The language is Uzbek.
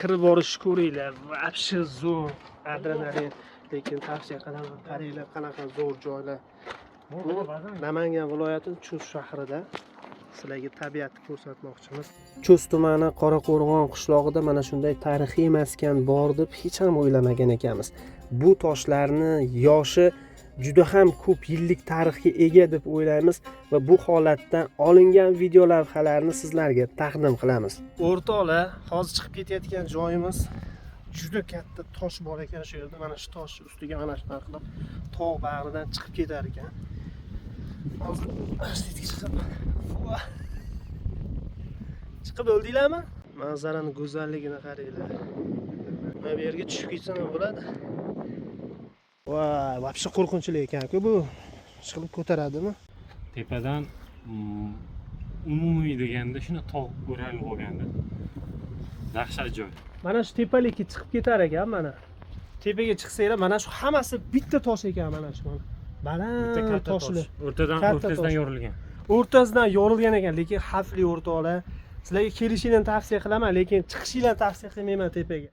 Kirib borish ko'ringlar, вообще zo'r adrenalin, lekin tavsiya qilaman, qaranglar qanaqa zo'r joylar. Bu Namangan viloyatining Chust shahrida. Sizlarga tabiatni ko'rsatmoqchimiz. Chust tumani Qoraqo'rg'on qishlog'ida mana shunday tarixiy maskan bor deb hech ham o'ylamagan ekanmiz. Bu toshlarni yoshi juda ham ko'p yillik tarixga ega deb o'ylaymiz va bu holatdan olingan video lavhalarni sizlarga taqdim qilamiz. O'rtoqlar, hozir chiqib ketayotgan joyimiz juda katta tosh bor ekan shu yerda. Mana shu tosh ustiga mana shunaqa qilib tog' bag'ridan chiqib ketar ekan. Hozir chiqib o'ldinglarmi? Manzarani go'zalligini qaranglar. Mana bu yerga tushib ketsam bo'ladi. Voy, вообще qo'rqinchli ekan-ku bu. Chiqib ko'taradimi? Tepadan umumiy deganda shuni tog' o'ralib olganda. Dahshat joy. Mana shu tepalikka chiqib ketar ekan mana. Tepaga chiqsanglar mana shu hammasi bitta tosh ekan mana shu. Baland toshli. O'rtasidan yorilgan. O'rtasidan yorilgan ekan, lekin xavfli o'rtoqlar. Sizlarga kelishinglarni tavsiya qilaman, lekin chiqishinglarni tavsiya qilmayman tepaga.